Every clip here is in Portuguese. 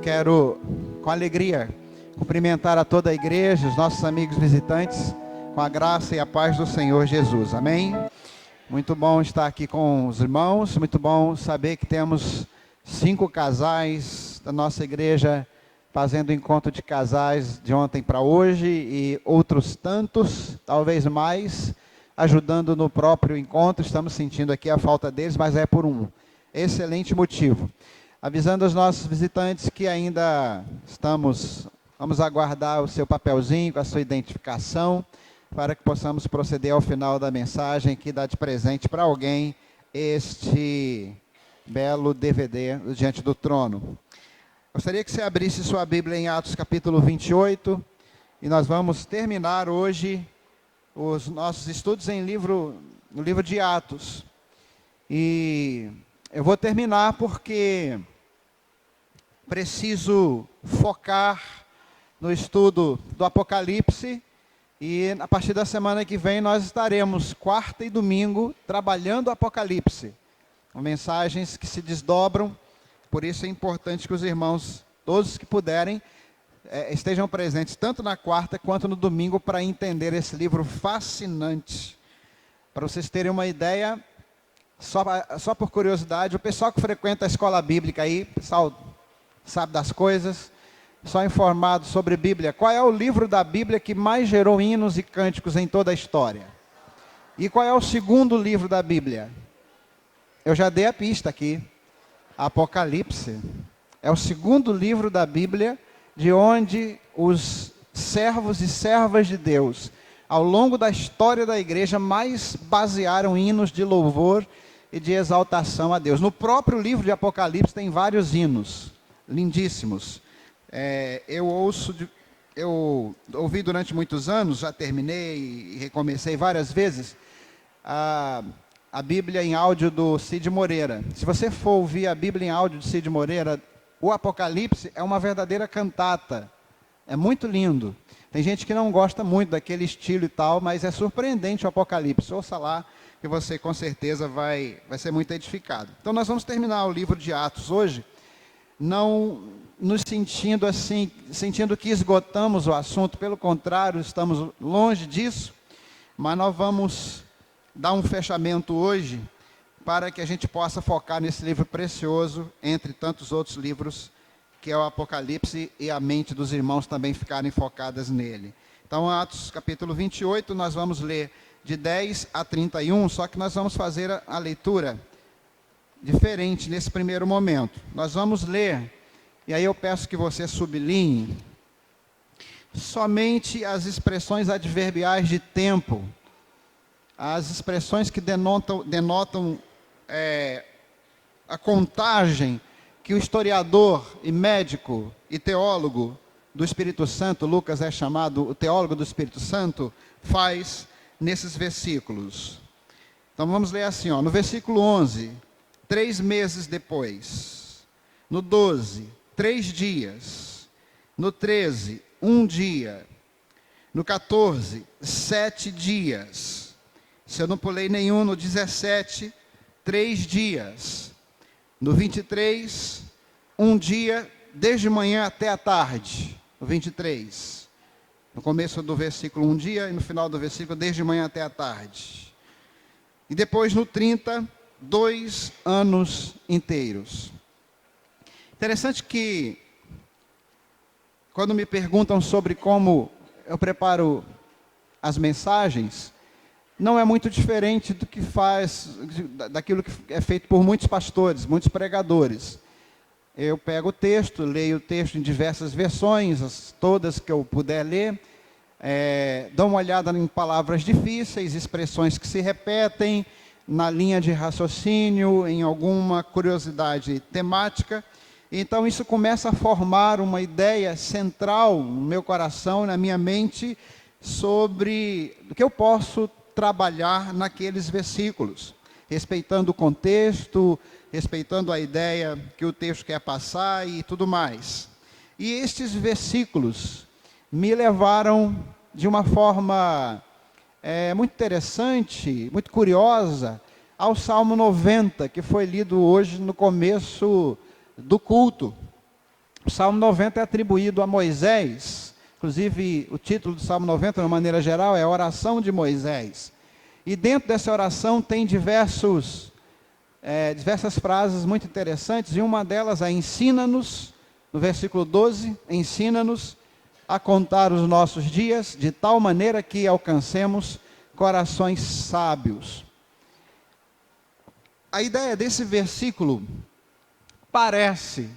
quero, com alegria, cumprimentar a toda a igreja, os nossos amigos visitantes, com a graça e a paz do Senhor Jesus. Amém? Muito bom estar aqui com os irmãos, muito bom saber que temos 5 casais da nossa igreja fazendo encontro de casais de ontem para hoje e outros tantos, talvez mais, ajudando no próprio encontro. Estamos sentindo aqui a falta deles, mas é por um excelente motivo. Avisando aos nossos visitantes que ainda vamos aguardar o seu papelzinho com a sua identificação, para que possamos proceder ao final da mensagem, que dá de presente para alguém este belo DVD do Diante do Trono. Gostaria que você abrisse sua Bíblia em Atos capítulo 28, e nós vamos terminar hoje os nossos estudos no livro de Atos. E eu vou terminar porque preciso focar no estudo do Apocalipse, e a partir da semana que vem nós estaremos quarta e domingo trabalhando o Apocalipse, com mensagens que se desdobram. Por isso é importante que os irmãos, todos que puderem, estejam presentes tanto na quarta quanto no domingo para entender esse livro fascinante. Para vocês terem uma ideia, só por curiosidade, o pessoal que frequenta a escola bíblica aí, o pessoal sabe das coisas, só informado sobre Bíblia. Qual é o livro da Bíblia que mais gerou hinos e cânticos em toda a história? E qual é o segundo livro da Bíblia? Eu já dei a pista aqui. Apocalipse é o segundo livro da Bíblia, de onde os servos e servas de Deus, ao longo da história da igreja, mais basearam hinos de louvor e de exaltação a Deus. No próprio livro de Apocalipse tem vários hinos lindíssimos. Eu ouvi durante muitos anos, já terminei e recomecei várias vezes, a Bíblia em áudio do Cid Moreira. Se você for ouvir a Bíblia em áudio do Cid Moreira, o Apocalipse é uma verdadeira cantata. É muito lindo. Tem gente que não gosta muito daquele estilo e tal, mas é surpreendente o Apocalipse. Ouça lá, que você com certeza vai ser muito edificado. Então nós vamos terminar o livro de Atos hoje, não nos sentindo que esgotamos o assunto, pelo contrário, estamos longe disso, mas nós vamos dar um fechamento hoje, para que a gente possa focar nesse livro precioso, entre tantos outros livros, que é o Apocalipse, e a mente dos irmãos também ficarem focadas nele. Então, Atos capítulo 28, nós vamos ler de 10 a 31, só que nós vamos fazer a leitura diferente nesse primeiro momento. Nós vamos ler, e aí eu peço que você sublinhe, somente as expressões adverbiais de tempo, as expressões que denotam a contagem que o historiador e médico e teólogo do Espírito Santo, Lucas é chamado o teólogo do Espírito Santo, faz nesses versículos. Então vamos ler assim, no versículo 11, 3 meses depois. No 12, 3 dias. No 13, 1 dia. No 14, 7 dias. Se eu não pulei nenhum, no 17, 3 dias. No 23, 1 dia, desde manhã até a tarde. No 23. No começo do versículo, 1 dia, e no final do versículo, desde manhã até a tarde. E depois, no 30, 2 anos inteiros. Interessante que, quando me perguntam sobre como eu preparo as mensagens, não é muito diferente daquilo que é feito por muitos pastores, muitos pregadores. Eu pego o texto, leio o texto em diversas versões, todas que eu puder ler, dou uma olhada em palavras difíceis, expressões que se repetem, na linha de raciocínio, em alguma curiosidade temática. Então isso começa a formar uma ideia central no meu coração, na minha mente, sobre o que eu posso trabalhar naqueles versículos, respeitando o contexto, respeitando a ideia que o texto quer passar e tudo mais. E estes versículos me levaram de uma forma muito interessante, muito curiosa, ao Salmo 90, que foi lido hoje no começo do culto. O Salmo 90 é atribuído a Moisés. Inclusive, o título do Salmo 90, de uma maneira geral, é a oração de Moisés. E dentro dessa oração tem diversas frases muito interessantes, e uma delas é: ensina-nos, no versículo 12, ensina-nos a contar os nossos dias, de tal maneira que alcancemos corações sábios. A ideia desse versículo parece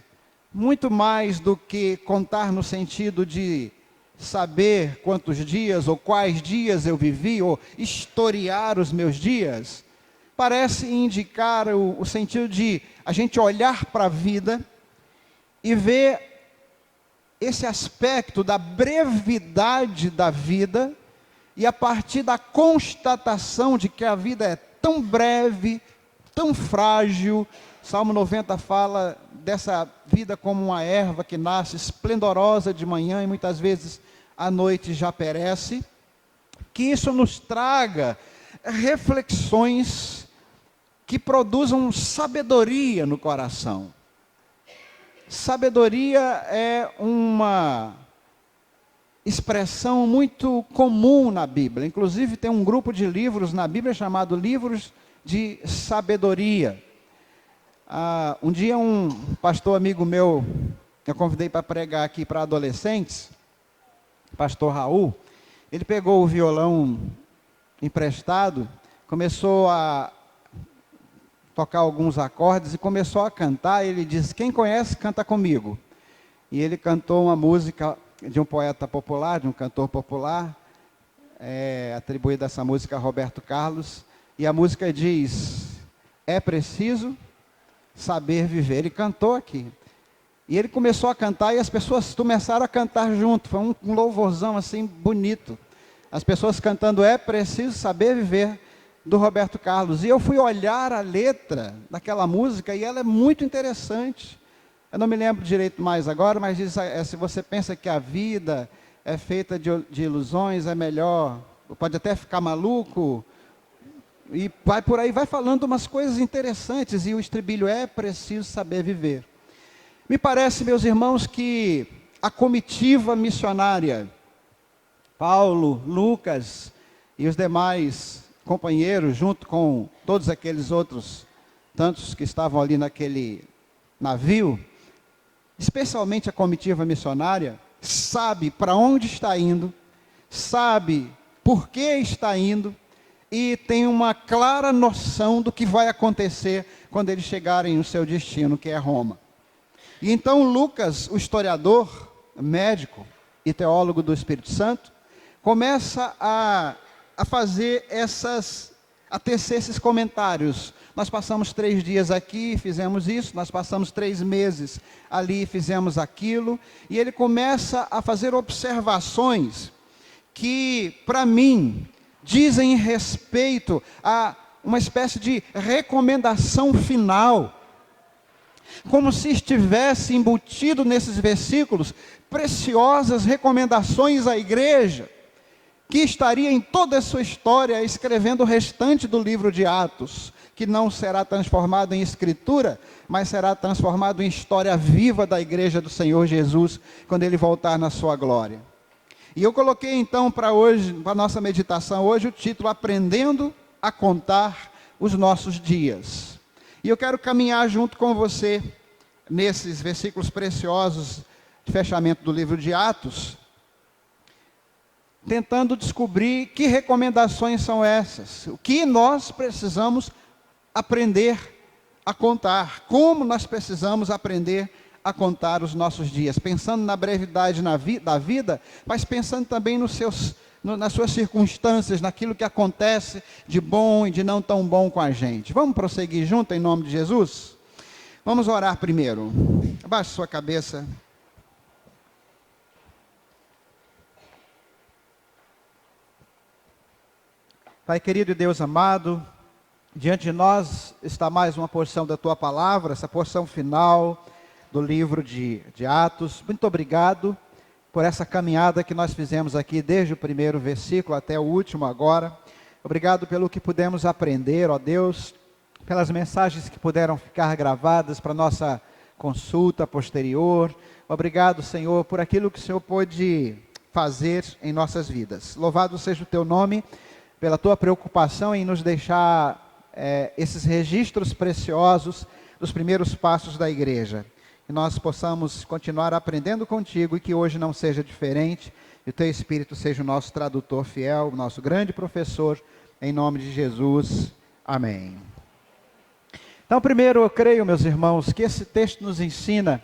muito mais do que contar no sentido de saber quantos dias ou quais dias eu vivi, ou historiar os meus dias. Parece indicar o sentido de a gente olhar para a vida e ver esse aspecto da brevidade da vida, e a partir da constatação de que a vida é tão breve, tão frágil. Salmo 90 fala dessa vida como uma erva que nasce esplendorosa de manhã e muitas vezes à noite já perece. Que isso nos traga reflexões que produzam sabedoria no coração. Sabedoria é uma expressão muito comum na Bíblia. Inclusive tem um grupo de livros na Bíblia chamado Livros de Sabedoria. Um dia um pastor amigo meu, eu convidei para pregar aqui para adolescentes, pastor Raul, ele pegou o violão emprestado, começou a tocar alguns acordes e começou a cantar. Ele disse: quem conhece, canta comigo. E ele cantou uma música de um poeta popular, de um cantor popular, atribuída essa música a Roberto Carlos, e a música diz: é preciso saber viver. Ele cantou aqui. E ele começou a cantar e as pessoas começaram a cantar junto. Foi um louvorzão assim bonito. As pessoas cantando É Preciso Saber Viver, do Roberto Carlos. E eu fui olhar a letra daquela música e ela é muito interessante. Eu não me lembro direito mais agora, mas diz: se você pensa que a vida é feita de ilusões, é melhor, pode até ficar maluco. E vai por aí, vai falando umas coisas interessantes, e o estribilho é preciso saber viver. Me parece, meus irmãos, que a comitiva missionária, Paulo, Lucas e os demais companheiros, junto com todos aqueles outros tantos que estavam ali naquele navio, especialmente a comitiva missionária, sabe para onde está indo, sabe por que está indo, e tem uma clara noção do que vai acontecer quando eles chegarem no seu destino, que é Roma. E então Lucas, o historiador, médico e teólogo do Espírito Santo, começa a tecer esses comentários. Nós passamos 3 dias aqui, fizemos isso, nós passamos 3 meses ali, fizemos aquilo, e ele começa a fazer observações que, para mim, dizem respeito a uma espécie de recomendação final, como se estivesse embutido nesses versículos preciosas recomendações à igreja, que estaria em toda a sua história escrevendo o restante do livro de Atos, que não será transformado em escritura, mas será transformado em história viva da igreja do Senhor Jesus, quando Ele voltar na sua glória. E eu coloquei então para hoje, para a nossa meditação hoje, o título: Aprendendo a Contar os Nossos Dias. E eu quero caminhar junto com você nesses versículos preciosos de fechamento do livro de Atos, tentando descobrir que recomendações são essas, o que nós precisamos aprender a contar, como nós precisamos aprender a contar os nossos dias, pensando na brevidade da vida, mas pensando também nas suas circunstâncias, naquilo que acontece de bom e de não tão bom com a gente. Vamos prosseguir junto em nome de Jesus? Vamos orar primeiro. Abaixe sua cabeça. Pai querido e Deus amado, diante de nós está mais uma porção da Tua Palavra, essa porção final do livro de Atos. Muito obrigado por essa caminhada que nós fizemos aqui, desde o primeiro versículo até o último agora. Obrigado pelo que pudemos aprender, ó Deus, pelas mensagens que puderam ficar gravadas para nossa consulta posterior. Obrigado, Senhor, por aquilo que o Senhor pôde fazer em nossas vidas. Louvado seja o teu nome, pela tua preocupação em nos deixar esses registros preciosos dos primeiros passos da igreja. Que nós possamos continuar aprendendo contigo e que hoje não seja diferente. E o teu Espírito seja o nosso tradutor fiel, o nosso grande professor, em nome de Jesus. Amém. Então, primeiro, eu creio, meus irmãos, que esse texto nos ensina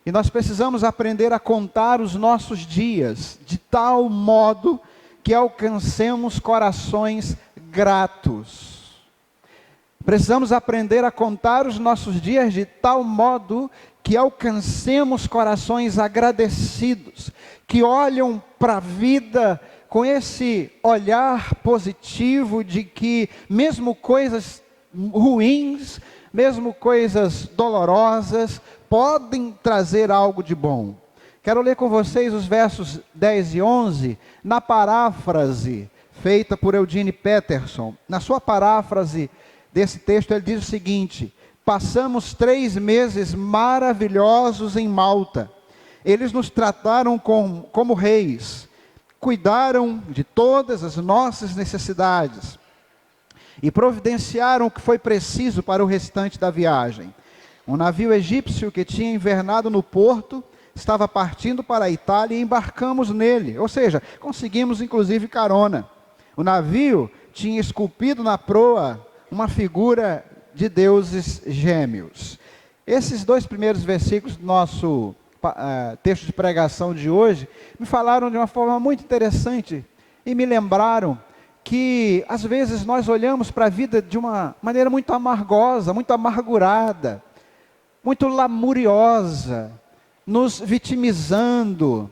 e nós precisamos aprender a contar os nossos dias de tal modo que alcancemos corações gratos. Precisamos aprender a contar os nossos dias de tal modo que alcancemos corações agradecidos, que olham para a vida com esse olhar positivo de que mesmo coisas ruins, mesmo coisas dolorosas, podem trazer algo de bom. Quero ler com vocês os versos 10 e 11, na paráfrase feita por Eugene Peterson. Na sua paráfrase desse texto, ele diz o seguinte: passamos 3 meses maravilhosos em Malta. Eles nos trataram como reis, cuidaram de todas as nossas necessidades e providenciaram o que foi preciso para o restante da viagem. Um navio egípcio que tinha invernado no porto estava partindo para a Itália e embarcamos nele, ou seja, conseguimos inclusive carona. O navio tinha esculpido na proa uma figura de deuses gêmeos. Esses 2 primeiros versículos do nosso texto de pregação de hoje me falaram de uma forma muito interessante e me lembraram que às vezes nós olhamos para a vida de uma maneira muito amargosa, muito amargurada, muito lamuriosa, nos vitimizando,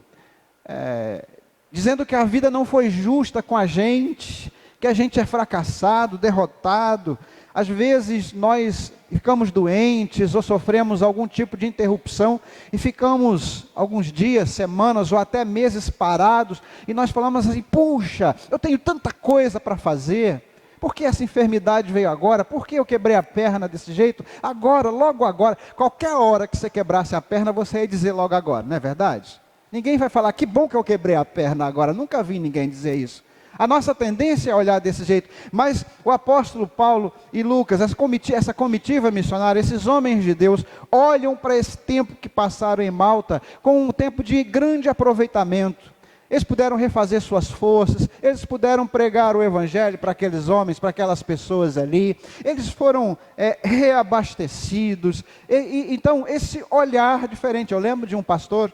dizendo que a vida não foi justa com a gente, que a gente é fracassado, derrotado. Às vezes nós ficamos doentes ou sofremos algum tipo de interrupção e ficamos alguns dias, semanas ou até meses parados e nós falamos assim: puxa, eu tenho tanta coisa para fazer. Por que essa enfermidade veio agora? Por que eu quebrei a perna desse jeito? Agora, logo agora. Qualquer hora que você quebrasse a perna, você ia dizer logo agora, não é verdade? Ninguém vai falar: que bom que eu quebrei a perna agora. Nunca vi ninguém dizer isso. A nossa tendência é olhar desse jeito. Mas o apóstolo Paulo e Lucas, essa comitiva missionária, esses homens de Deus, olham para esse tempo que passaram em Malta com um tempo de grande aproveitamento. Eles puderam refazer suas forças, eles puderam pregar o evangelho para aqueles homens, para aquelas pessoas ali, eles foram reabastecidos, então esse olhar diferente. Eu lembro de um pastor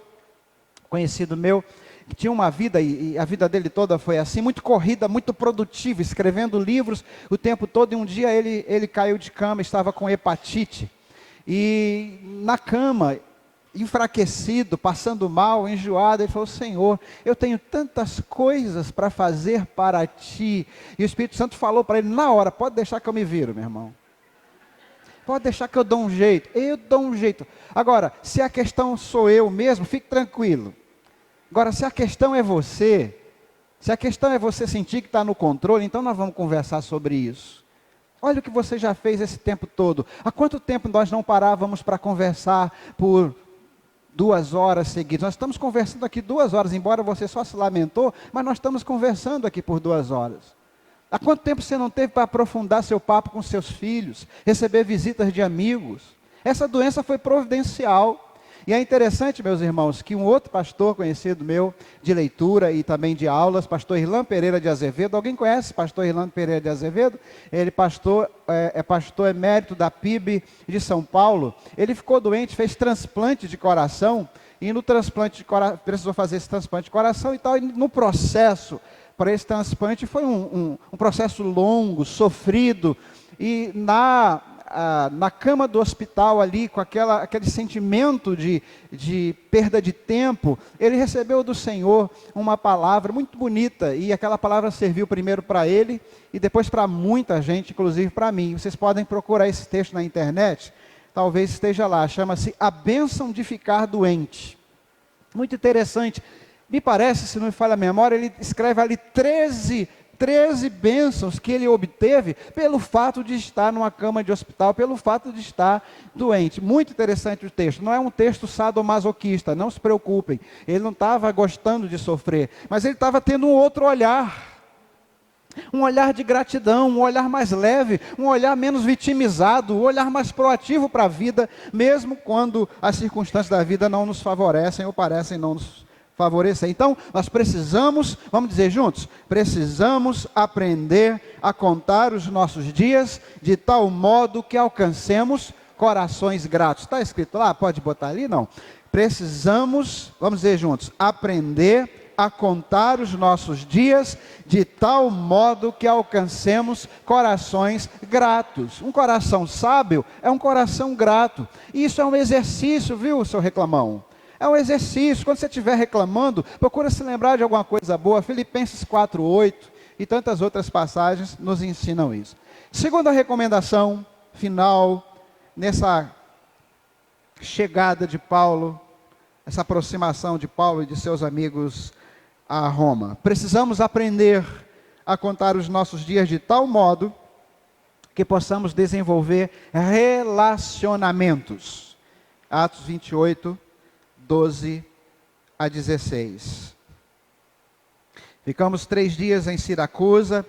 conhecido meu, que tinha uma vida, e a vida dele toda foi assim, muito corrida, muito produtiva, escrevendo livros o tempo todo, e um dia ele caiu de cama, estava com hepatite, e na cama, enfraquecido, passando mal, enjoado, ele falou: Senhor, eu tenho tantas coisas para fazer para Ti. E o Espírito Santo falou para ele na hora: pode deixar que eu me viro, meu irmão. Pode deixar que eu dou um jeito. Eu dou um jeito. Agora, se a questão sou eu mesmo, fique tranquilo. Agora, se a questão é você, se a questão é você sentir que está no controle, então nós vamos conversar sobre isso. Olha o que você já fez esse tempo todo. Há quanto tempo nós não parávamos para conversar por 2 horas seguidas? Nós estamos conversando aqui 2 horas, embora você só se lamentou, mas nós estamos conversando aqui por 2 horas. Há quanto tempo você não teve para aprofundar seu papo com seus filhos, receber visitas de amigos? Essa doença foi providencial. E é interessante, meus irmãos, que um outro pastor conhecido meu, de leitura e também de aulas, pastor Irlan Pereira de Azevedo. Alguém conhece pastor Irlan Pereira de Azevedo? Ele é pastor emérito da PIB de São Paulo. Ele ficou doente, fez transplante de coração, e no transplante de coração, precisou fazer esse transplante de coração e tal, e no processo para esse transplante foi um processo longo, sofrido, e na cama do hospital ali, com aquele sentimento de perda de tempo, ele recebeu do Senhor uma palavra muito bonita, e aquela palavra serviu primeiro para ele, e depois para muita gente, inclusive para mim. Vocês podem procurar esse texto na internet, talvez esteja lá, chama-se A Bênção de Ficar Doente. Muito interessante. Me parece, se não me falha a memória, ele escreve ali 13 13 bênçãos que ele obteve pelo fato de estar numa cama de hospital, pelo fato de estar doente. Muito interessante o texto. Não é um texto sadomasoquista, não se preocupem. Ele não estava gostando de sofrer, mas ele estava tendo um outro olhar. Um olhar de gratidão, um olhar mais leve, um olhar menos vitimizado, um olhar mais proativo para a vida, mesmo quando as circunstâncias da vida não nos favorecem ou parecem não nos favorecer. Então, nós precisamos, vamos dizer juntos, precisamos aprender a contar os nossos dias de tal modo que alcancemos corações gratos. Está escrito lá? Pode botar ali? Não. Precisamos, vamos dizer juntos, aprender a contar os nossos dias de tal modo que alcancemos corações gratos. Um coração sábio é um coração grato. E isso é um exercício, viu, seu reclamão? É um exercício. Quando você estiver reclamando, procura se lembrar de alguma coisa boa. Filipenses 4:8 e tantas outras passagens nos ensinam isso. Segunda recomendação final, nessa chegada de Paulo, essa aproximação de Paulo e de seus amigos a Roma. Precisamos aprender a contar os nossos dias de tal modo que possamos desenvolver relacionamentos. Atos 28, 12 a 16. Ficamos 3 dias em Siracusa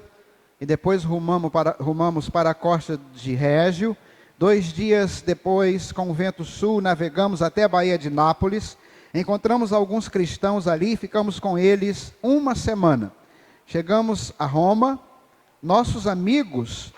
e depois rumamos para a costa de Régio. 2 dias depois, com o vento sul, navegamos até a Baía de Nápoles. Encontramos alguns cristãos ali e ficamos com eles 1 semana. Chegamos a Roma, nossos amigos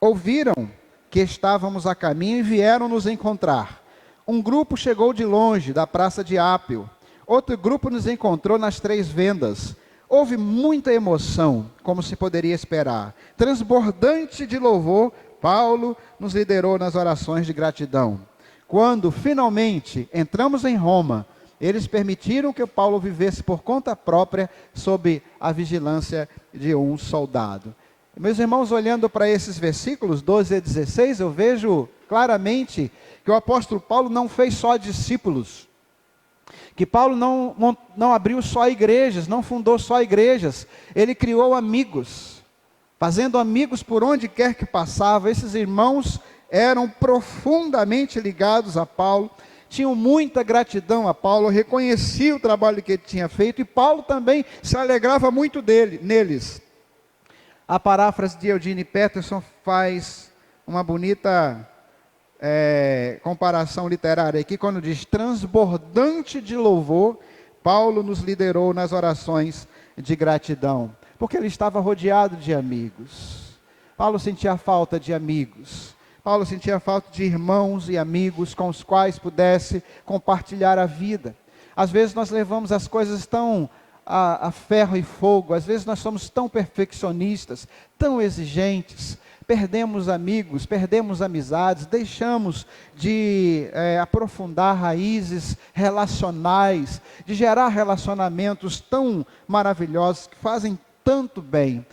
ouviram que estávamos a caminho e vieram nos encontrar. Um grupo chegou de longe, da praça de Ápio. Outro grupo nos encontrou nas 3 vendas. Houve muita emoção, como se poderia esperar. Transbordante de louvor, Paulo nos liderou nas orações de gratidão. Quando finalmente entramos em Roma, eles permitiram que Paulo vivesse por conta própria sob a vigilância de um soldado. Meus irmãos, olhando para esses versículos 12 a 16, eu vejo claramente que o apóstolo Paulo não fez só discípulos, que Paulo não abriu só igrejas, não fundou só igrejas, ele criou amigos, fazendo amigos por onde quer que passava. Esses irmãos eram profundamente ligados a Paulo, tinham muita gratidão a Paulo, reconheciam o trabalho que ele tinha feito, e Paulo também se alegrava muito neles. A paráfrase de Eugene Peterson faz uma bonita comparação literária aqui, quando diz: transbordante de louvor, Paulo nos liderou nas orações de gratidão, porque ele estava rodeado de amigos. Paulo sentia falta de amigos. Paulo sentia falta de irmãos e amigos com os quais pudesse compartilhar a vida. Às vezes nós levamos as coisas tão a ferro e fogo, às vezes nós somos tão perfeccionistas, tão exigentes, perdemos amigos, perdemos amizades, deixamos de aprofundar raízes relacionais, de gerar relacionamentos tão maravilhosos que fazem tanto bem.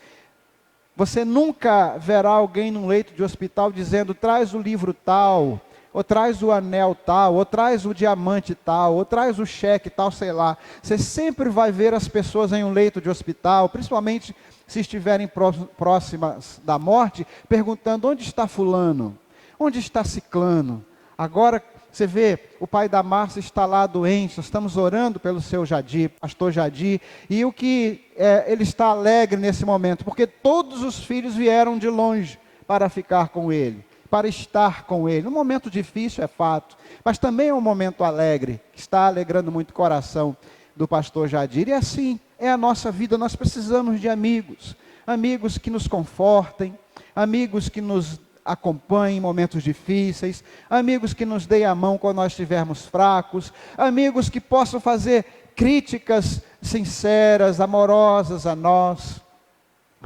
Você nunca verá alguém num leito de hospital dizendo: traz o livro tal, ou traz o anel tal, ou traz o diamante tal, ou traz o cheque tal, sei lá. Você sempre vai ver as pessoas em um leito de hospital, principalmente se estiverem próximas da morte, perguntando: onde está fulano? Onde está ciclano? Agora você vê, o pai da Márcia está lá doente, nós estamos orando pelo seu Jadir, pastor Jadir, e o que ele está alegre nesse momento, porque todos os filhos vieram de longe para ficar com ele, para estar com ele. Um momento difícil, é fato, mas também é um momento alegre, que está alegrando muito o coração do pastor Jadir. E assim é a nossa vida. Nós precisamos de amigos, amigos que nos confortem, amigos que nos acompanhem em momentos difíceis, amigos que nos deem a mão quando nós estivermos fracos, amigos que possam fazer críticas sinceras, amorosas a nós,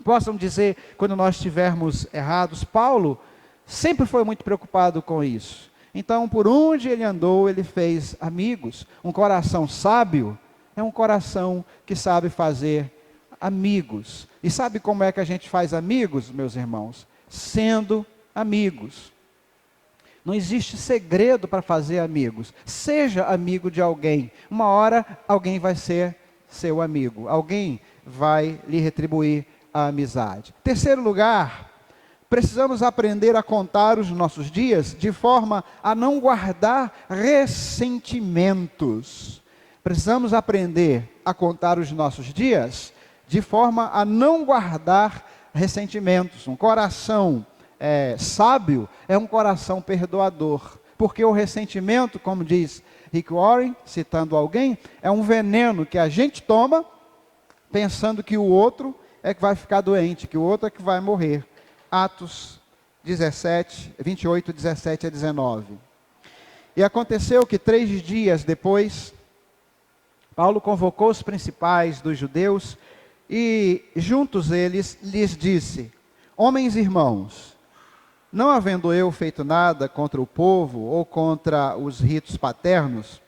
possam dizer quando nós estivermos errados. Paulo sempre foi muito preocupado com isso. Então, por onde ele andou, ele fez amigos. Um coração sábio é um coração que sabe fazer amigos. E sabe como é que a gente faz amigos, meus irmãos? Sendo amigos. Não existe segredo para fazer amigos. Seja amigo de alguém. Uma hora alguém vai ser seu amigo. Alguém vai lhe retribuir a amizade. Terceiro lugar, precisamos aprender a contar os nossos dias de forma a não guardar ressentimentos. Precisamos aprender a contar os nossos dias de forma a não guardar ressentimentos. Um coração sábio é um coração perdoador. Porque o ressentimento, como diz Rick Warren, citando alguém, é um veneno que a gente toma pensando que o outro é que vai ficar doente, que o outro é que vai morrer. Atos 28, 17 a 19. E aconteceu que 3 dias depois, Paulo convocou os principais dos judeus e juntos eles lhes disse: homens e irmãos, não havendo eu feito nada contra o povo ou contra os ritos paternos,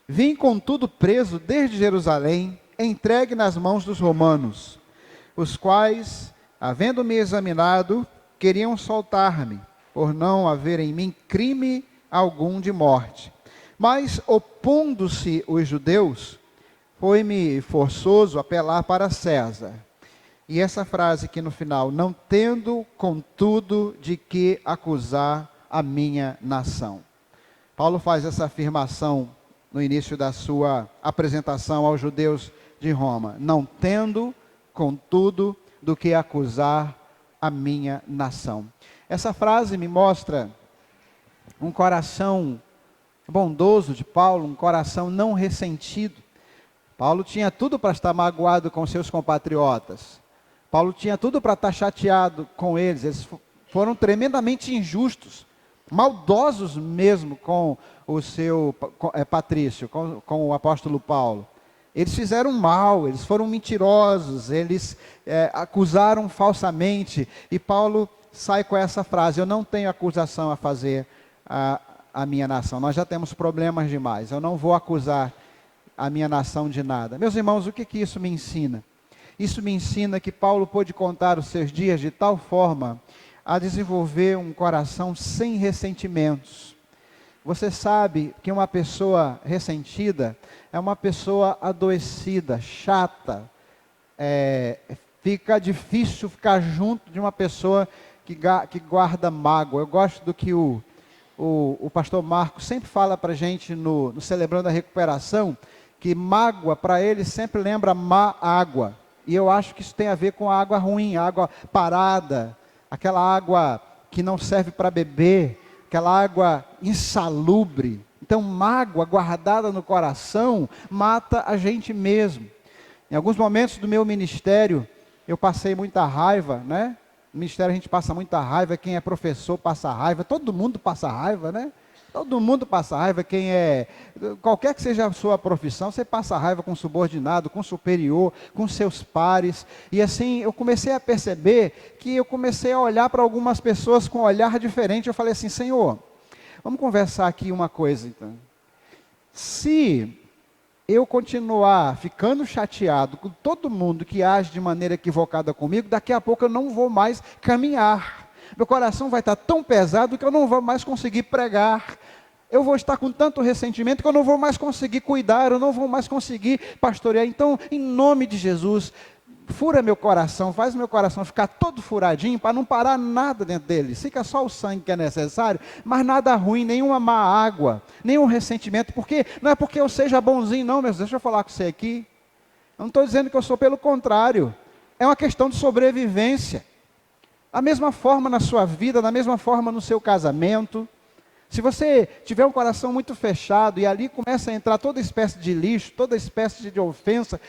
vim contudo preso desde Jerusalém, entregue nas mãos dos romanos, os quais, havendo-me examinado, queriam soltar-me, por não haver em mim crime algum de morte. Mas, opondo-se os judeus, foi-me forçoso apelar para César. E essa frase aqui no final: não tendo, contudo, de que acusar a minha nação. Paulo faz essa afirmação no início da sua apresentação aos judeus de Roma: não tendo, contudo, do que acusar a minha nação. Essa frase me mostra um coração bondoso de Paulo, um coração não ressentido. Paulo tinha tudo para estar magoado com seus compatriotas. Paulo tinha tudo para estar chateado com eles. Eles foram tremendamente injustos, maldosos mesmo com o seu Patrício, com o apóstolo Paulo. Eles fizeram mal, eles foram mentirosos, eles acusaram falsamente. E Paulo sai com essa frase: eu não tenho acusação a fazer a minha nação. Nós já temos problemas demais, eu não vou acusar a minha nação de nada. Meus irmãos, o que isso me ensina? Isso me ensina que Paulo pôde contar os seus dias de tal forma a desenvolver um coração sem ressentimentos. Você sabe que uma pessoa ressentida é uma pessoa adoecida, chata. Fica difícil ficar junto de uma pessoa que guarda mágoa. Eu gosto do que o pastor Marcos sempre fala para a gente no Celebrando a Recuperação, que mágoa para ele sempre lembra má água. E eu acho que isso tem a ver com a água ruim, a água parada, aquela água que não serve para beber, aquela água insalubre. Então, mágoa guardada no coração mata a gente mesmo. Em alguns momentos do meu ministério, eu passei muita raiva, né? No ministério a gente passa muita raiva, quem é professor passa raiva, todo mundo passa raiva, né? Todo mundo passa raiva, qualquer que seja a sua profissão, você passa raiva com subordinado, com superior, com seus pares. E assim, eu comecei a perceber que eu comecei a olhar para algumas pessoas com um olhar diferente. Eu falei assim: Senhor, vamos conversar aqui uma coisa então. Se eu continuar ficando chateado com todo mundo que age de maneira equivocada comigo, daqui a pouco eu não vou mais caminhar. Meu coração vai estar tão pesado que eu não vou mais conseguir pregar. Eu vou estar com tanto ressentimento que eu não vou mais conseguir cuidar, eu não vou mais conseguir pastorear. Então, em nome de Jesus, fura meu coração, faz meu coração ficar todo furadinho para não parar nada dentro dele. Fica só o sangue que é necessário, mas nada ruim, nenhuma má água, nenhum ressentimento. Porque não é porque eu seja bonzinho, não, meus. Deixa eu falar com você aqui. Eu não estou dizendo que eu sou, pelo contrário. É uma questão de sobrevivência. Da mesma forma na sua vida, da mesma forma no seu casamento. Se você tiver um coração muito fechado e ali começa a entrar toda espécie de lixo, toda espécie de ofensa,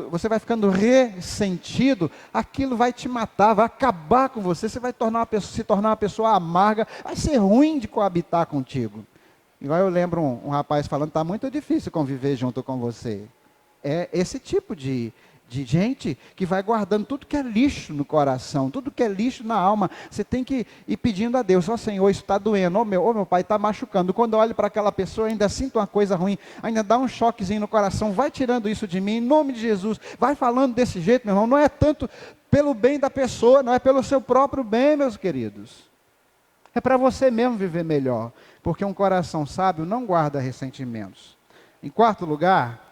você vai ficando ressentido, aquilo vai te matar, vai acabar com você, você vai se tornar uma pessoa amarga, vai ser ruim de coabitar contigo. Igual eu lembro um rapaz falando: está muito difícil conviver junto com você. É esse tipo de gente que vai guardando tudo que é lixo no coração, tudo que é lixo na alma. Você tem que ir pedindo a Deus: ó Senhor, isso está doendo, meu pai está machucando. Quando eu olho para aquela pessoa, ainda sinto uma coisa ruim, ainda dá um choquezinho no coração. Vai tirando isso de mim, em nome de Jesus. Vai falando desse jeito, meu irmão. Não é tanto pelo bem da pessoa, não é pelo seu próprio bem, meus queridos. É para você mesmo viver melhor, porque um coração sábio não guarda ressentimentos. Em quarto lugar,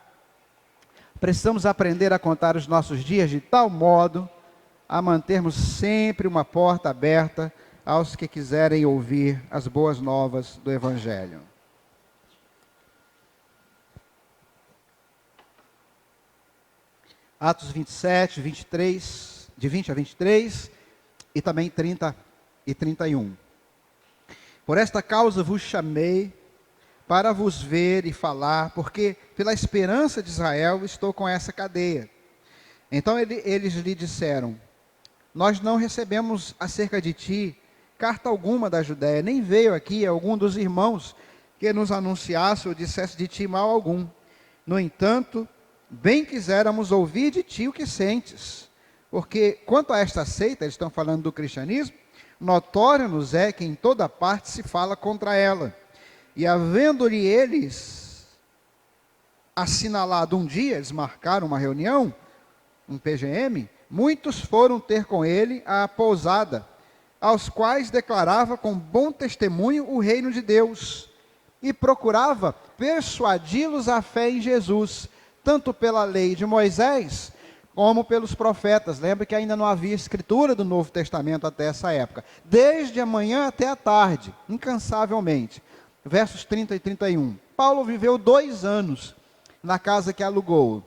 Precisamos aprender a contar os nossos dias de tal modo a mantermos sempre uma porta aberta aos que quiserem ouvir as boas novas do Evangelho. Atos 27, 23, de 20 a 23 e também 30 e 31. Por esta causa vos chamei, para vos ver e falar, porque pela esperança de Israel estou com essa cadeia. Então eles lhe disseram: nós não recebemos acerca de ti carta alguma da Judéia, nem veio aqui algum dos irmãos que nos anunciasse ou dissesse de ti mal algum. No entanto, bem quiséramos ouvir de ti o que sentes, porque quanto a esta seita, eles estão falando do cristianismo, notório nos é que em toda parte se fala contra ela. E havendo-lhe eles assinalado um dia, eles marcaram uma reunião, um PGM, muitos foram ter com ele à pousada, aos quais declarava com bom testemunho o reino de Deus, e procurava persuadi-los à fé em Jesus, tanto pela lei de Moisés, como pelos profetas. Lembra que ainda não havia escritura do Novo Testamento até essa época. Desde a manhã até a tarde, incansavelmente. Versos 30 e 31. Paulo viveu 2 anos na casa que alugou.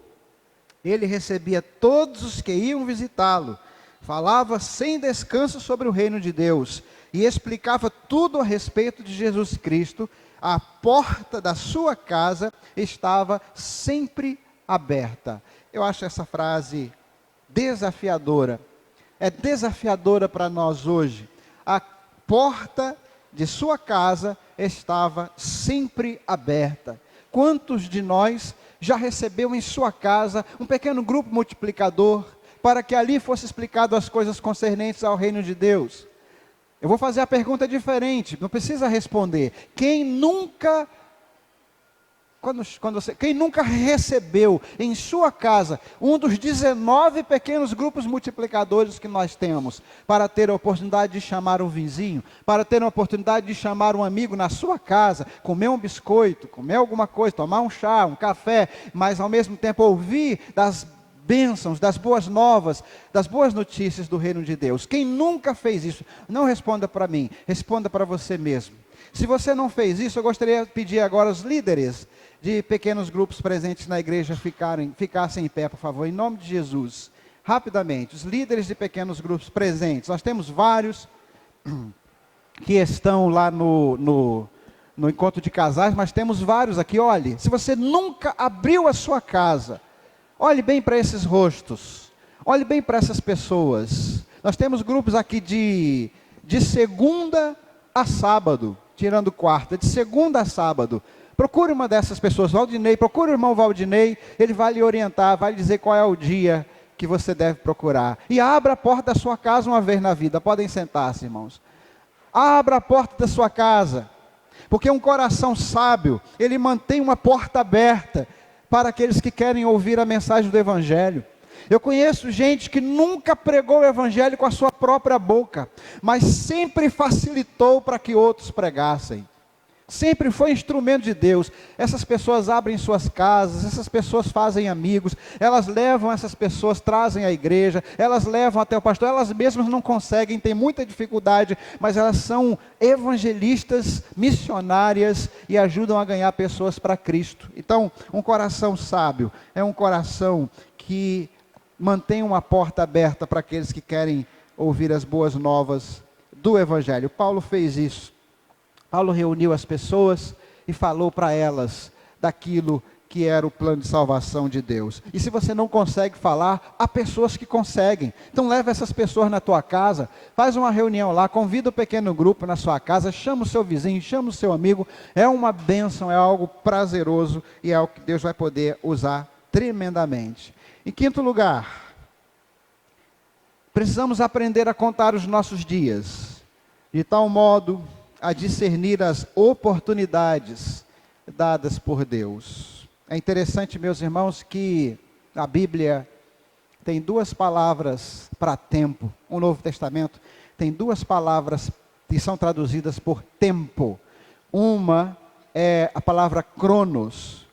Ele recebia todos os que iam visitá-lo, falava sem descanso sobre o reino de Deus e explicava tudo a respeito de Jesus Cristo. A porta da sua casa estava sempre aberta. Eu acho essa frase desafiadora. É desafiadora para nós hoje. A porta de sua casa estava sempre aberta. Quantos de nós já recebeu em sua casa um pequeno grupo multiplicador, para que ali fosse explicado as coisas concernentes ao reino de Deus? Eu vou fazer a pergunta diferente, não precisa responder. Quem nunca recebeu em sua casa um dos 19 pequenos grupos multiplicadores que nós temos, para ter a oportunidade de chamar um vizinho, para ter a oportunidade de chamar um amigo na sua casa, comer um biscoito, comer alguma coisa, tomar um chá, um café, mas ao mesmo tempo ouvir das bênçãos, das boas novas, das boas notícias do reino de Deus? Quem nunca fez isso? Não responda para mim, responda para você mesmo. Se você não fez isso, eu gostaria de pedir agora aos líderes de pequenos grupos presentes na igreja ficassem em pé, por favor, em nome de Jesus. Rapidamente, os líderes de pequenos grupos presentes. Nós temos vários que estão lá no encontro de casais, mas temos vários aqui. Olhe, se você nunca abriu a sua casa, olhe bem para esses rostos, olhe bem para essas pessoas. Nós temos grupos aqui de segunda a sábado, tirando quarta, de segunda a sábado. Procure uma dessas pessoas, Valdinei, procure o irmão Valdinei, ele vai lhe orientar, vai lhe dizer qual é o dia que você deve procurar. E abra a porta da sua casa uma vez na vida. Podem sentar-se, irmãos. Abra a porta da sua casa, porque um coração sábio, ele mantém uma porta aberta para aqueles que querem ouvir a mensagem do Evangelho. Eu conheço gente que nunca pregou o Evangelho com a sua própria boca, mas sempre facilitou para que outros pregassem. Sempre foi instrumento de Deus. Essas pessoas abrem suas casas, essas pessoas fazem amigos, elas levam essas pessoas, trazem à igreja, elas levam até o pastor, elas mesmas não conseguem, têm muita dificuldade, mas elas são evangelistas, missionárias e ajudam a ganhar pessoas para Cristo. Então, um coração sábio é um coração que mantém uma porta aberta para aqueles que querem ouvir as boas novas do Evangelho. Paulo fez isso. Paulo reuniu as pessoas e falou para elas daquilo que era o plano de salvação de Deus. E se você não consegue falar, há pessoas que conseguem. Então leva essas pessoas na tua casa, faz uma reunião lá, convida um pequeno grupo na sua casa, chama o seu vizinho, chama o seu amigo. É uma bênção, é algo prazeroso e é algo que Deus vai poder usar tremendamente. Em quinto lugar, precisamos aprender a contar os nossos dias, de tal modo a discernir as oportunidades dadas por Deus. É interessante, meus irmãos, que a Bíblia tem 2 palavras para tempo. O Novo Testamento tem 2 palavras que são traduzidas por tempo. Uma é a palavra cronos,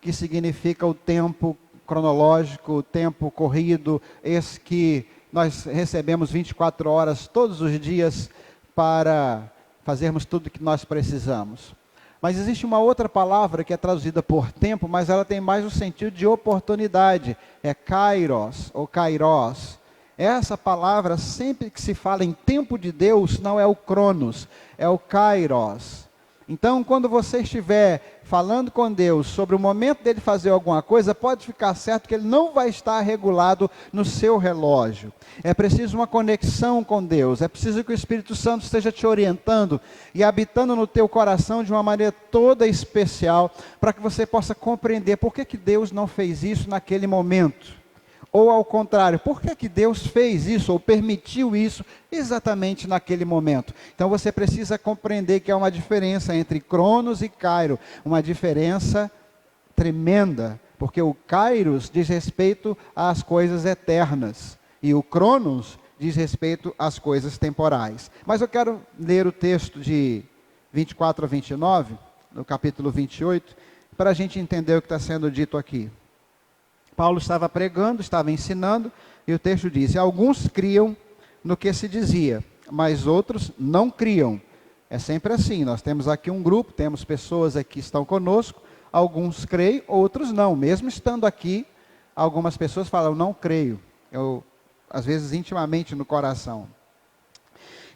que significa o tempo cronológico, o tempo corrido, esse que nós recebemos 24 horas todos os dias para fazermos tudo o que nós precisamos. Mas existe uma outra palavra que é traduzida por tempo, mas ela tem mais o sentido de oportunidade. É kairos ou kairos. Essa palavra, sempre que se fala em tempo de Deus, não é o cronos, é o kairos. Então, quando você estiver falando com Deus sobre o momento dele fazer alguma coisa, pode ficar certo que ele não vai estar regulado no seu relógio. É preciso uma conexão com Deus, é preciso que o Espírito Santo esteja te orientando e habitando no teu coração de uma maneira toda especial, para que você possa compreender por que Deus não fez isso naquele momento. Ou ao contrário, por que Deus fez isso ou permitiu isso exatamente naquele momento? Então você precisa compreender que há uma diferença entre Cronos e Cairo, uma diferença tremenda, porque o Kairos diz respeito às coisas eternas e o Cronos diz respeito às coisas temporais. Mas eu quero ler o texto de 24 a 29, no capítulo 28, para a gente entender o que está sendo dito aqui. Paulo estava pregando, estava ensinando, e o texto diz: alguns criam no que se dizia, mas outros não criam. É sempre assim, nós temos aqui um grupo, temos pessoas aqui que estão conosco, alguns creem, outros não. Mesmo estando aqui, algumas pessoas falam, não creio. Eu, às vezes, intimamente no coração.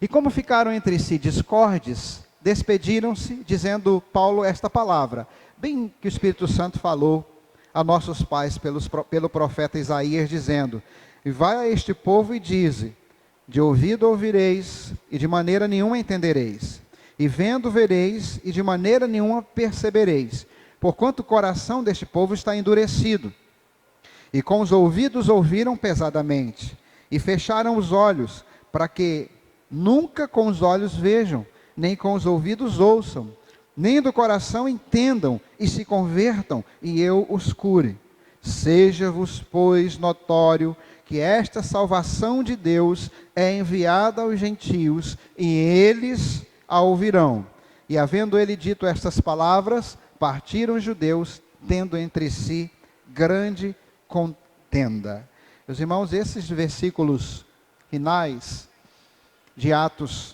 E como ficaram entre si discordes, despediram-se, dizendo Paulo esta palavra, bem que o Espírito Santo falou a nossos pais pelo profeta Isaías, dizendo: e vai a este povo e dize, de ouvido ouvireis, e de maneira nenhuma entendereis, e vendo vereis, e de maneira nenhuma percebereis, porquanto o coração deste povo está endurecido, e com os ouvidos ouviram pesadamente, e fecharam os olhos, para que nunca com os olhos vejam, nem com os ouvidos ouçam, nem do coração entendam, e se convertam, e eu os cure. Seja-vos, pois, notório, que esta salvação de Deus é enviada aos gentios, e eles a ouvirão. E havendo ele dito estas palavras, partiram os judeus, tendo entre si grande contenda. Meus irmãos, esses versículos finais de Atos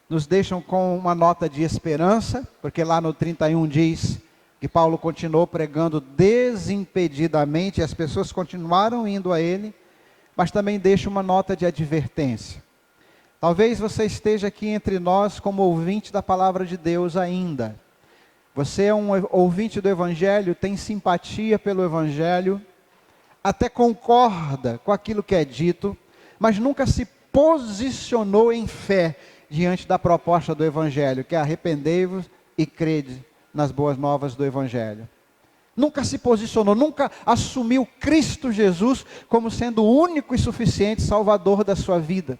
nos deixam com uma nota de esperança, porque lá no 31 diz que Paulo continuou pregando desimpedidamente, e as pessoas continuaram indo a ele, mas também deixa uma nota de advertência. Talvez você esteja aqui entre nós como ouvinte da palavra de Deus ainda. Você é um ouvinte do Evangelho, tem simpatia pelo Evangelho, até concorda com aquilo que é dito, mas nunca se posicionou em fé diante da proposta do Evangelho, que é arrependei-vos e crede nas boas novas do Evangelho. Nunca se posicionou, nunca assumiu Cristo Jesus como sendo o único e suficiente Salvador da sua vida.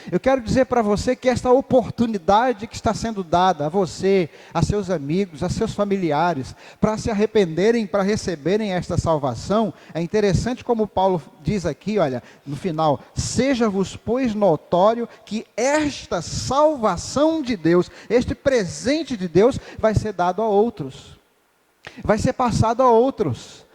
Eu quero dizer para você que esta oportunidade que está sendo dada a você, a seus amigos, a seus familiares, para se arrependerem, para receberem esta salvação, é interessante como Paulo diz aqui, olha, no final, seja-vos, pois, notório que esta salvação de Deus, este presente de Deus, vai ser dado a outros, vai ser passado a outros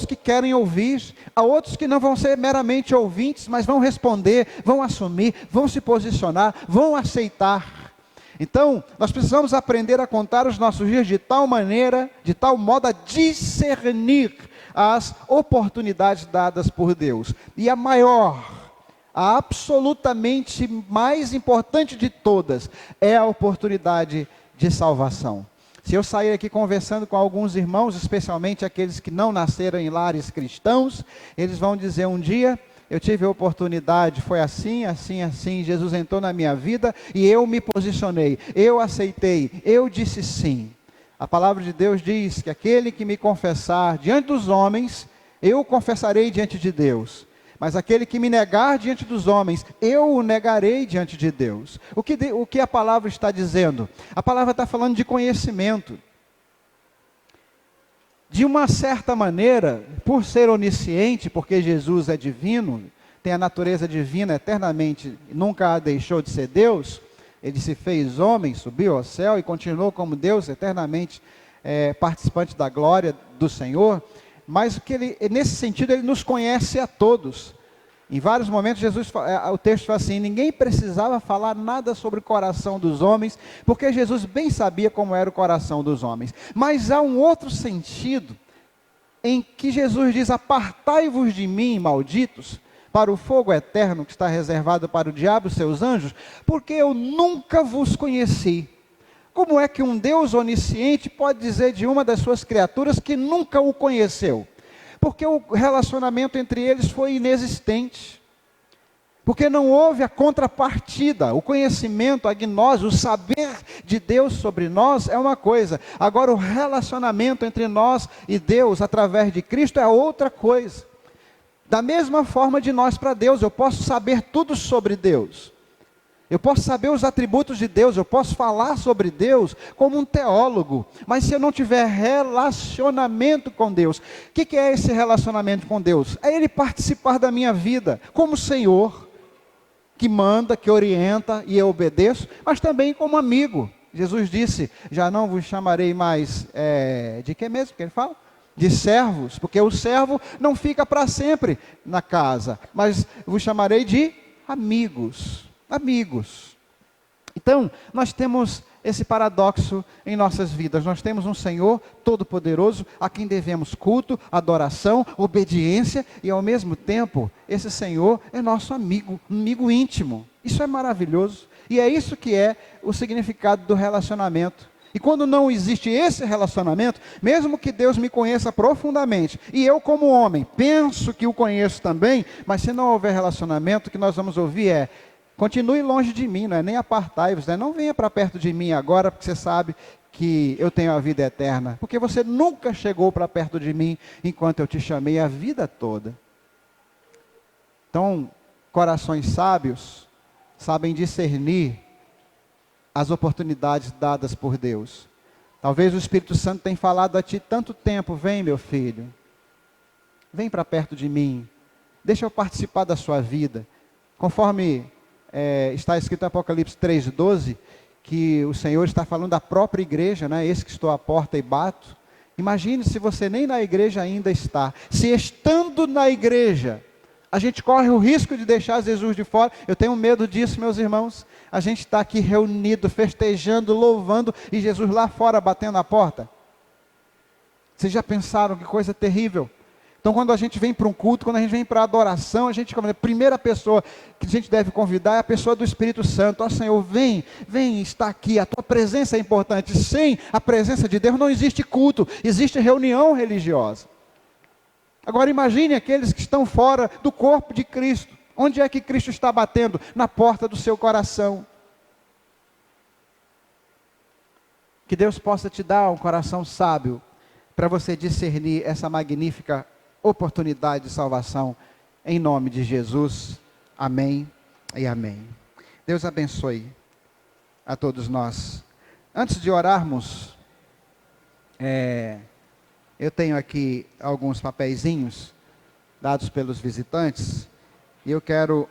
que querem ouvir, a outros que não vão ser meramente ouvintes, mas vão responder, vão assumir, vão se posicionar, vão aceitar. Então, nós precisamos aprender a contar os nossos dias de tal maneira, de tal modo a discernir as oportunidades dadas por Deus. E a maior, a absolutamente mais importante de todas, é a oportunidade de salvação. Se eu sair aqui conversando com alguns irmãos, especialmente aqueles que não nasceram em lares cristãos, eles vão dizer um dia, eu tive a oportunidade, foi assim, assim, assim, Jesus entrou na minha vida e eu me posicionei, eu aceitei, eu disse sim. A palavra de Deus diz que aquele que me confessar diante dos homens, eu o confessarei diante de Deus. Mas aquele que me negar diante dos homens, eu o negarei diante de Deus. O que a palavra está dizendo? A palavra está falando de conhecimento. De uma certa maneira, por ser onisciente, porque Jesus é divino, tem a natureza divina eternamente, nunca a deixou de ser Deus, ele se fez homem, subiu ao céu e continuou como Deus eternamente participante da glória do Senhor. mas nesse sentido ele nos conhece a todos. Em vários momentos o texto fala assim, ninguém precisava falar nada sobre o coração dos homens, porque Jesus bem sabia como era o coração dos homens. Mas há um outro sentido, em que Jesus diz, apartai-vos de mim, malditos, para o fogo eterno que está reservado para o diabo e seus anjos, porque eu nunca vos conheci. Como é que um Deus onisciente pode dizer de uma das suas criaturas que nunca o conheceu? Porque o relacionamento entre eles foi inexistente. Porque não houve a contrapartida. O conhecimento, a gnose, o saber de Deus sobre nós é uma coisa. Agora o relacionamento entre nós e Deus através de Cristo é outra coisa. Da mesma forma de nós para Deus, eu posso saber tudo sobre Deus. Eu posso saber os atributos de Deus, eu posso falar sobre Deus como um teólogo, mas se eu não tiver relacionamento com Deus, o que é esse relacionamento com Deus? É Ele participar da minha vida como Senhor, que manda, que orienta e eu obedeço, mas também como amigo. Jesus disse, já não vos chamarei mais, de que mesmo que Ele fala? De servos, porque o servo não fica para sempre na casa, mas vos chamarei de amigos. Amigos. Então, nós temos esse paradoxo em nossas vidas. Nós temos um Senhor todo-poderoso, a quem devemos culto, adoração, obediência, e ao mesmo tempo, esse Senhor é nosso amigo, amigo íntimo. Isso é maravilhoso. E é isso que é o significado do relacionamento. E quando não existe esse relacionamento, mesmo que Deus me conheça profundamente, e eu como homem, penso que o conheço também, mas se não houver relacionamento, o que nós vamos ouvir é, continue longe de mim, não é nem apartai-vos, não venha para perto de mim agora, porque você sabe que eu tenho a vida eterna, porque você nunca chegou para perto de mim, enquanto eu te chamei a vida toda. Então, corações sábios, sabem discernir as oportunidades dadas por Deus. Talvez o Espírito Santo tenha falado a ti tanto tempo, vem meu filho, vem para perto de mim, deixa eu participar da sua vida, conforme está escrito em Apocalipse 3,12, que o Senhor está falando da própria igreja, né? Esse que estou à porta e bato. Imagine se você nem na igreja ainda está, se estando na igreja, a gente corre o risco de deixar Jesus de fora. Eu tenho medo disso, meus irmãos. A gente está aqui reunido, festejando, louvando, e Jesus lá fora batendo a porta. Vocês já pensaram que coisa terrível? Então, quando a gente vem para um culto, quando a gente vem para a adoração, a primeira pessoa que a gente deve convidar é a pessoa do Espírito Santo. Ó Senhor, vem está aqui, a tua presença é importante. Sem a presença de Deus não existe culto, existe reunião religiosa. Agora imagine aqueles que estão fora do corpo de Cristo. Onde é que Cristo está batendo? Na porta do seu coração. Que Deus possa te dar um coração sábio, para você discernir essa magnífica oportunidade de salvação, em nome de Jesus. Amém e amém. Deus abençoe a todos nós. Antes de orarmos, eu tenho aqui alguns papeizinhos dados pelos visitantes, e eu quero